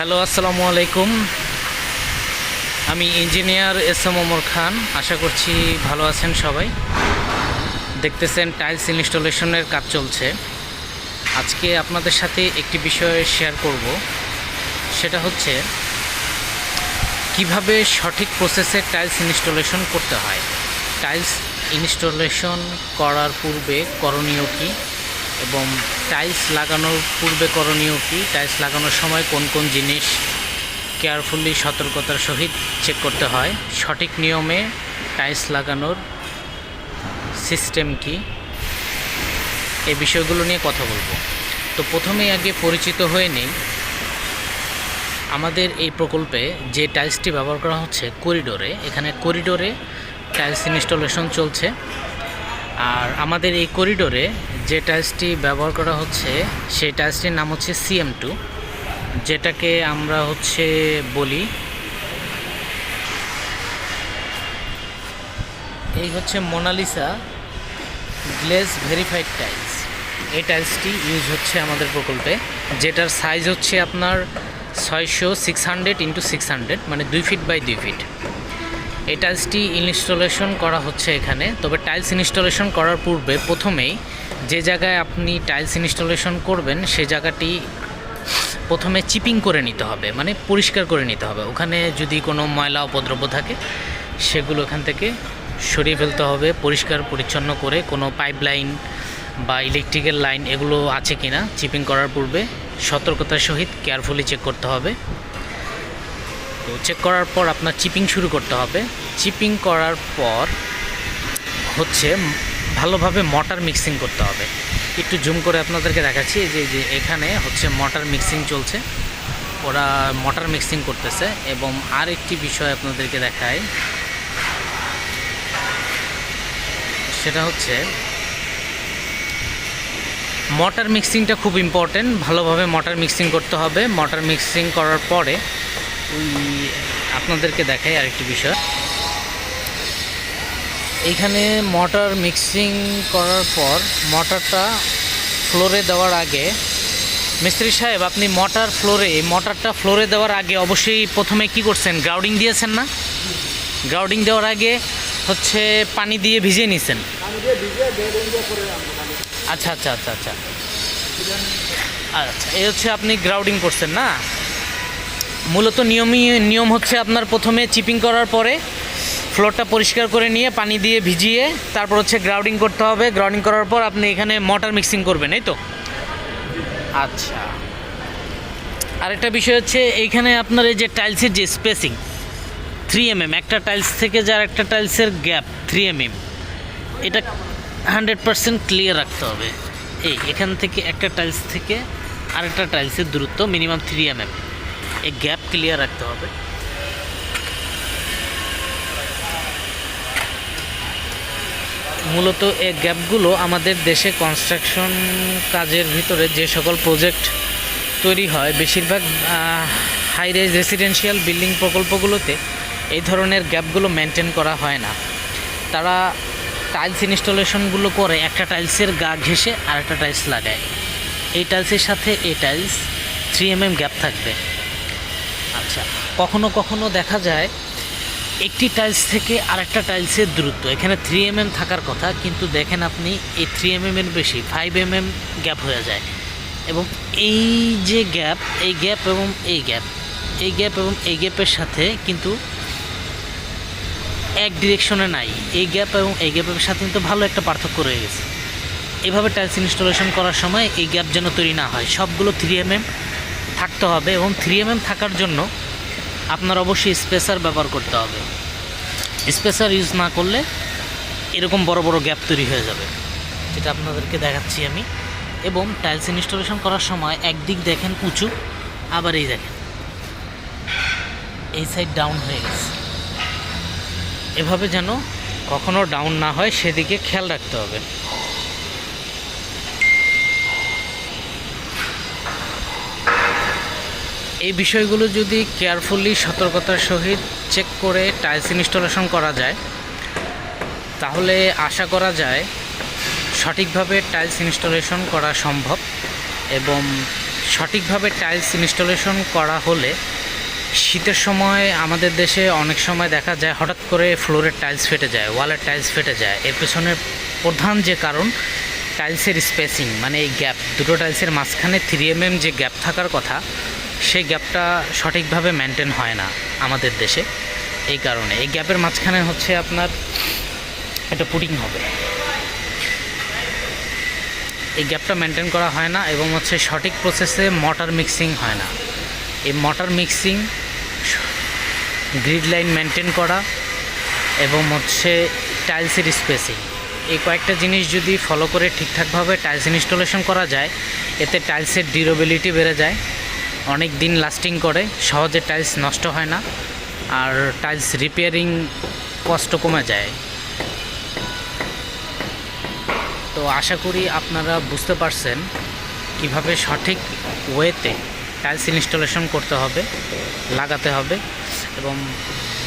Hello, আসসালামু আলাইকুম। আমি ইঞ্জিনিয়ার এস এম ওমর খান। আশা করছি ভালো আছেন সবাই। দেখতেছেন টাইলস ইনস্টলেশনের কাজ চলছে। আজকে আপনাদের সাথে একটি বিষয় শেয়ার করব, সেটা হচ্ছে কিভাবে সঠিক প্রসেসে টাইলস ইনস্টলেশন করতে হয়। টাইলস ইনস্টলেশন করার পূর্বে করণীয় কী, এবং টাইলস লাগানোর পূর্বে করণীয় কী, টাইলস লাগানোর সময় কোন কোন জিনিস কেয়ারফুলি সতর্কতার সহিত চেক করতে হয়, সঠিক নিয়মে টাইলস লাগানোর সিস্টেম কি, এই বিষয়গুলো নিয়ে কথা বলবো। তো প্রথমেই আগে পরিচিত হয়ে নেই। আমাদের এই প্রকল্পে যে টাইলসটি ব্যবহার করা হচ্ছে করিডোরে, এখানে করিডোরে টাইলস ইনস্টলেশন চলছে। আর আমাদের এই করিডোরে যে টাইলসটি ব্যবহার করা হচ্ছে সেই টাইলসটির নাম হচ্ছে CM2, যেটাকে আমরা বলি এই হচ্ছে মোনালিসা গ্লেজ ভেরিফাইড টাইলস। এই টাইলসটি ইউজ হচ্ছে আমাদের প্রকল্পে, যেটার সাইজ হচ্ছে আপনার 600x600 মানে 2 ফিট বাই 2 ফিট। এই টাইলসটি ইনস্টলেশন করা হচ্ছে এখানে। তবে টাইলস ইনস্টলেশন করার পূর্বে প্রথমেই যে জায়গায় আপনি টাইলস ইনস্টলেশন করবেন সে জায়গাটি প্রথমে চিপিং করে নিতে হবে, মানে পরিষ্কার করে নিতে হবে। ওখানে যদি কোনো ময়লা উপদ্রব থাকে সেগুলো এখান থেকে সরিয়ে ফেলতে হবে, পরিষ্কার পরিচ্ছন্ন করে। কোনো পাইপ লাইন বা ইলেকট্রিক্যাল লাইন এগুলো আছে কি না চিপিং করার পূর্বে সতর্কতার সহিত কেয়ারফুলি চেক করতে হবে। তো চেক করার পর আপনার চিপিং শুরু করতে হবে। চিপিং করার পর ভালোভাবে মটার মিক্সিং করতে হবে। একটু জুম করে আপনাদেরকে দেখাচ্ছি যে এখানে মটার মিক্সিং চলছে, ওরা মটার মিক্সিং করতেছে। এবং আর একটি বিষয় আপনাদেরকে দেখাই, সেটা হচ্ছে মটার মিক্সিংটা খুব ইম্পর্টেন্ট। ভালোভাবে মটার মিক্সিং করতে হবে। মটার মিক্সিং করার পরে আপনাদেরকে দেখাই আরেকটি বিষয়। এইখানে মটার মিক্সিং করার পর মটারটা ফ্লোরে দেওয়ার আগে, মিস্ত্রি সাহেব আপনি মটারটা ফ্লোরে দেওয়ার আগে অবশ্যই প্রথমে কি করছেন, গ্রাউন্ডিং দিয়েছেন না? গ্রাউন্ডিং দেওয়ার আগে পানি দিয়ে ভিজিয়ে নিছেন। আচ্ছা আচ্ছা আচ্ছা আচ্ছা আচ্ছা, এই আপনি গ্রাউন্ডিং করছেন না। মূলত নিয়ম আপনার প্রথমে চিপিং করার পরে ফ্লোরটা পরিষ্কার করে নিয়ে পানি দিয়ে ভিজিয়ে তারপর গ্রাউন্ডিং করতে হবে। গ্রাউন্ডিং করার পর আপনি এখানে মটার মিক্সিং করবেন, এই তো? আচ্ছা, আরেকটা বিষয় এইখানে আপনার এই যে টাইলসের যে স্পেসিং 3 mm, একটা টাইলস থেকে যার একটা টাইলসের গ্যাপ 3 mm, এটা 100% ক্লিয়ার রাখতে হবে। এখান থেকে একটা টাইলস থেকে আরেকটা টাইলসের দূরত্ব মিনিমাম 3 mm, এই গ্যাপ ক্লিয়ার রাখতে হবে। মূলত এই গ্যাপগুলো আমাদের দেশে কনস্ট্রাকশন কাজের ভিতরে যে সকল প্রজেক্ট তৈরি হয়, বেশিরভাগ হাই রাইজ রেসিডেন্সিয়াল বিল্ডিং প্রকল্পগুলোতে এই ধরনের গ্যাপগুলো মেনটেন করা হয় না। তারা টাইলস ইনস্টলেশনগুলো করে একটা টাইলসের গা ঘেঁষে আরেকটা টাইলস লাগায়। এই টাইলসের সাথে এই টাইলস 3 mm গ্যাপ থাকবে। আচ্ছা, কখনো কখনো দেখা যায় একটি টাইলস থেকে আরেকটা টাইলসের দূরত্ব এখানে 3 mm থাকার কথা, কিন্তু দেখেন আপনি এই 3 mm এর বেশি 5 mm গ্যাপ হয়ে যায়। এবং এই যে গ্যাপ, এই গ্যাপ এবং এই গ্যাপ, এই গ্যাপ এবং এই গ্যাপের সাথে কিন্তু এক ডিরেকশনে নাই। এই গ্যাপ এবং এই গ্যাপের সাথে কিন্তু ভালো একটা পার্থক্য রয়ে গেছে। এভাবে টাইলস ইনস্টলেশন করার সময় এই গ্যাপ যেন তৈরি না হয়, সবগুলো 3 mm থাকতে হবে। এবং 3 mm থাকার জন্য আপনার অবশ্যই স্পেসার ব্যবহার করতে হবে। স্পেসার ইউজ না করলে এরকম বড় বড় গ্যাপ তৈরি হয়ে যাবে, যেটা আপনাদেরকে দেখাচ্ছি আমি। এবং টাইলস ইনস্টলেশন করার সময় একদিক দেখেন উঁচু, আবার এই দেখেন এই সাইড ডাউন হয়ে গেছে। এভাবে যেন কখনো ডাউন না হয় সেদিকে খেয়াল রাখতে হবে। এই বিষয়গুলো যদি কেয়ারফুলি সতর্কতার সহিত চেক করে টাইলস ইনস্টলেশন করা যায়, তাহলে আশা করা যায় সঠিকভাবে টাইলস ইনস্টলেশন করা সম্ভব এবং সঠিকভাবে টাইলস ইনস্টলেশন করা হলে শীতের সময় আমাদের দেশে অনেক সময় দেখা যায় হঠাৎ করে ফ্লোরের টাইলস ফেটে যায়, ওয়ালের টাইলস ফেটে যায়। এর পেছনে প্রধান যে কারণ টাইলসের স্পেসিং, মানে এই গ্যাপ, দুটো টাইলসের মাঝখানে 3 mm যে গ্যাপ থাকার কথা, সেই গ্যাপটা সঠিকভাবে মেনটেন হয় না আমাদের দেশে। এই কারণে এই গ্যাপের মাঝখানে হচ্ছে আপনার একটা পুটিং হবে, এই গ্যাপটা মেনটেন করা হয় না এবং হচ্ছে সঠিক প্রসেসে মটার মিক্সিং হয় না। এই মটার মিক্সিং, গ্রিড লাইন মেনটেন করা এবং হচ্ছে টাইলসের স্পেসিং, এই কয়েকটা জিনিস যদি ফলো করে ঠিকঠাকভাবে টাইলস ইনস্টলেশন করা যায়, এতে টাইলসের ডিউরেবিলিটি বেড়ে যায়, অনেক দিন লাস্টিং করে, সহজে টাইলস নষ্ট হয় না, আর টাইলস রিপেয়ারিং কষ্ট কমে যায়। তো আশা করি আপনারা বুঝতে পারছেন কিভাবে সঠিক ওয়েতে টাইলস ইনস্টলেশন করতে হবে, লাগাতে হবে এবং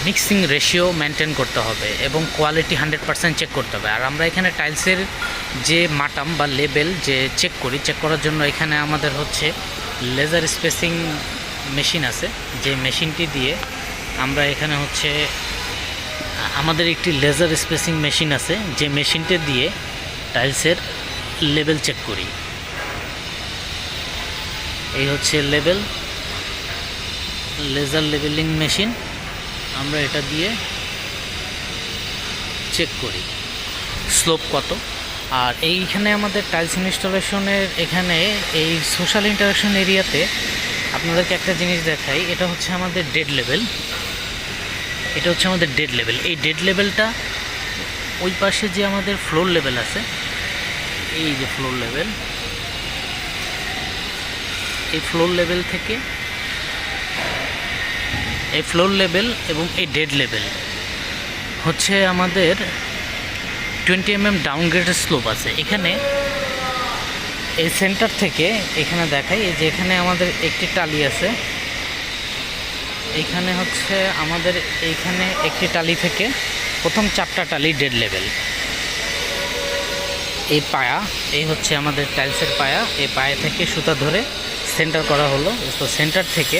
মিক্সিং রেশিও মেনটেন করতে হবে এবং কোয়ালিটি 100% চেক করতে হবে। আর আমরা এখানে টাইলসের যে মাটাম বা লেবেল যে চেক করার জন্য এখানে আমাদের হচ্ছে লেজার স্পেসিং মেশিন আছে, যে মেশিনটি দিয়ে আমরা এখানে হচ্ছে আমাদের একটি লেজার স্পেসিং মেশিন আছে, যে মেশিনটি দিয়ে টাইলসের লেবেল চেক করি। এই হচ্ছে লেজার লেবেলিং মেশিন, আমরা এটা দিয়ে চেক করি স্লোপ কত। আর এইখানে আমাদের টাইলস ইনস্টলেশনের এখানে এই সোশ্যাল ইন্টারাকশন এরিয়াতে আপনাদেরকে একটা জিনিস দেখাই, এটা হচ্ছে আমাদের ডেড লেভেল। এই ডেড লেভেলটা ওই পাশে যে আমাদের ফ্লোর লেভেল আছে, এই যে ফ্লোর লেভেল, এই ফ্লোর লেভেল থেকে এই ফ্লোর লেভেল এবং এই ডেড লেভেল হচ্ছে আমাদের 20 mm ডাউনগ্রেডের স্লোপ আছে। এখানে এই সেন্টার থেকে এখানে দেখাই, এই যে এখানে আমাদের একটি টালি আছে, এখানে হচ্ছে আমাদের এইখানে একটি টালি থেকে প্রথম 4টা টালি ডেড লেভেল। এই পায়া, এই হচ্ছে আমাদের টাইলসের পায়া, এই পায়া থেকে সুতা ধরে সেন্টার করা হলো। তো সেন্টার থেকে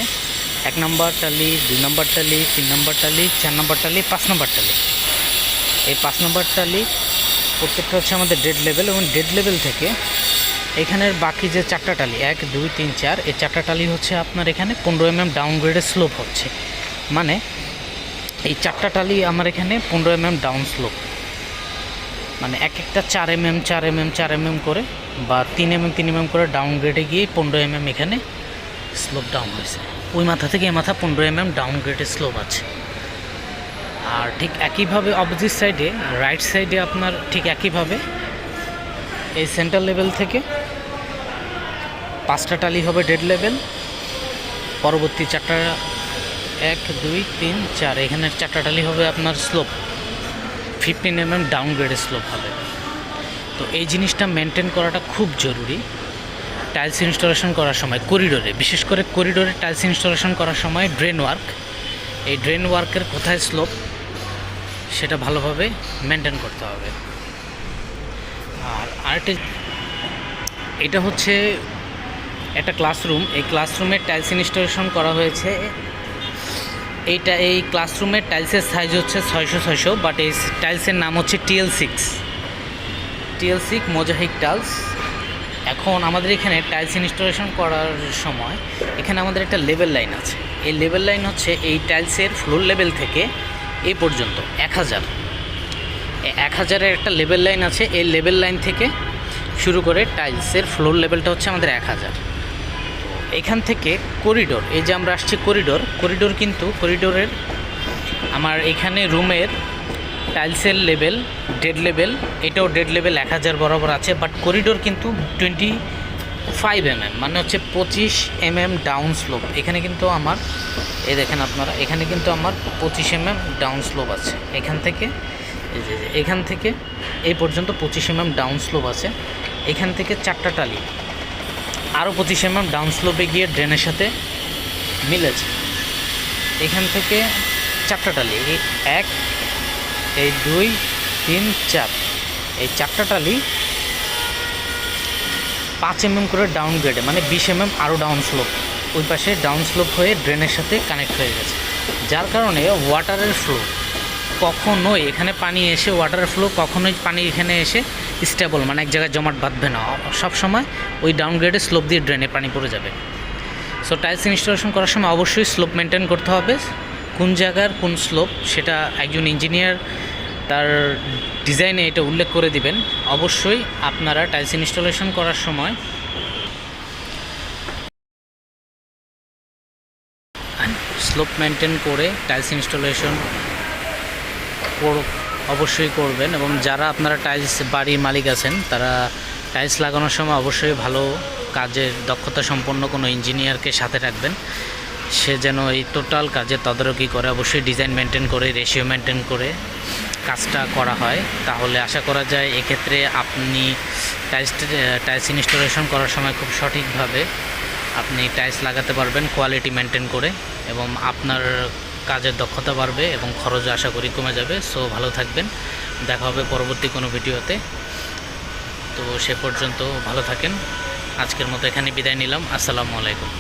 1 নম্বর টালি, 2 নম্বর টালি, 3 নম্বর টালি, 4 নম্বর টালি, 5 নম্বর টালি, এই 5 নম্বর টালি প্রত্যেকটা হচ্ছে আমাদের ডেড লেভেল। এবং ডেড লেভেল থেকে এখানের বাকি যে 4টা টালি, 1 2 3 4, এই 4টা টালি হচ্ছে আপনার এখানে 15 mm ডাউনগ্রেডের স্লোপ হচ্ছে, মানে এই 4টা টালি আমার এখানে 15 mm ডাউন স্লোপ, মানে এক একটা 4 mm 4 mm 4 mm করে বা 3 mm 3 mm করে ডাউনগ্রেডে গিয়ে 15 mm এখানে স্লোপ ডাউন হয়েছে। ওই মাথা থেকে এই মাথা 15 mm ডাউনগ্রেডের স্লোপ আছে। আর ঠিক একইভাবে অপোজিট সাইডে, রাইট সাইডে আপনার ঠিক একইভাবে এই সেন্টার লেভেল থেকে 5টা টালি হবে ডেড লেভেল, পরবর্তী 4টা 1 2 3 4, এখানে 4টা টালি হবে আপনার স্লোপ 15 mm ডাউনগ্রেডের স্লোপ হবে। তো এই জিনিসটা মেনটেন করাটা খুব জরুরি টাইলস ইনস্টলেশন করার সময়। করিডোরে, বিশেষ করে করিডোরে টাইলস ইনস্টলেশন করার সময় ড্রেন ওয়ার্ক, এই ড্রেন ওয়ার্কের কোথায় স্লোপ সেটা ভালোভাবে মেনটেন করতে হবে। আর আরেকটা, এটা হচ্ছে একটা ক্লাসরুম, এই ক্লাসরুমের টাইলস ইনস্টলেশন করা হয়েছে। এই ক্লাসরুমের টাইলসের সাইজ হচ্ছে 600 বাট এই টাইলসের নাম হচ্ছে TL6 মোজাইক টাইলস। এখন আমাদের এখানে টাইলস ইনস্টলেশন করার সময় এখানে আমাদের একটা লেভেল লাইন আছে। এই লেভেল লাইন হচ্ছে এই টাইলসের ফ্লোর লেভেল থেকে এই পর্যন্ত 1000-এর একটা লেভেল লাইন আছে। এই লেভেল লাইন থেকে শুরু করে টাইলসের ফ্লোর লেভেলটা হচ্ছে আমাদের 1000। এখান থেকে করিডোর, এই যে আমরা আসছি করিডোর কিন্তু করিডোরের আমার এখানে রুমের টাইলসের লেভেল ডেড লেভেল, এটাও ডেড লেভেল 1000 বরাবর আছে, বাট করিডোর কিন্তু 25 mm, মানে হচ্ছে 25 mm ডাউন স্লোপ। এখানে কিন্তু আমার, এই দেখেন আপনারা, এখানে কিন্তু আমার 25 mm ডাউন স্লোপ আছে। এখান থেকে এখান থেকে এই পর্যন্ত 25 mm ডাউন স্লোপ আছে। এখান থেকে 4টা টালি আরও 25 mm ডাউন স্লোপে গিয়ে ড্রেনের সাথে মিলেছে। এখান থেকে 4টা টালি, এই 1 এই 2 3 4, এই 4টা টালি 5 mm করে ডাউন গ্রেডে, মানে 20 mm আরও ডাউন স্লোপ, ওই পাশে ডাউন স্লোপ হয়ে ড্রেনের সাথে কানেক্ট হয়ে গেছে, যার কারণে ওয়াটারের ফ্লো কখনোই এখানে পানি এসে ওয়াটারের ফ্লো কখনোই পানি এখানে এসে স্টেবল, মানে এক জায়গায় জমাট বাঁধবে না, সব সময় ওই ডাউন গ্রেডে স্লোপ দিয়ে ড্রেনে পানি পড়ে যাবে। সো টাইলস ইনস্টলেশন করার সময় অবশ্যই স্লোপ মেনটেন করতে হবে। কোন জায়গার কোন স্লোপ সেটা একজন ইঞ্জিনিয়ার তার ডিজাইনে এটা উল্লেখ করে দিবেন। অবশ্যই আপনারা টাইলস ইনস্টলেশন করার সময় স্লোপ মেনটেন করে টাইলস ইনস্টলেশন অবশ্যই করবেন। এবং যারা আপনারা টাইলস বাড়ির মালিক আছেন তারা টাইলস লাগানোর সময় অবশ্যই ভালো কাজের দক্ষতা সম্পন্ন কোনো ইঞ্জিনিয়ারকে সাথে রাখবেন, সে যেন এই টোটাল কাজের তদারকি করে, অবশ্যই ডিজাইন মেনটেন করে, রেশিও মেনটেন করে কাজটা করা হয়। তাহলে আশা করা যায় এক্ষেত্রে আপনি টাইলস ইনস্টলেশন করার সময় খুব সঠিকভাবে আপনি টাইলস লাগাতে পারবেন কোয়ালিটি মেনটেন করে, এবং আপনার কাজের দক্ষতা বাড়বে এবং খরচ আশা করি কমে যাবে। সো ভালো থাকবেন, দেখা হবে পরবর্তী কোনো ভিডিওতে। তো সে পর্যন্ত ভালো থাকেন, আজকের মতো এখানে বিদায় নিলাম। আসসালামু আলাইকুম।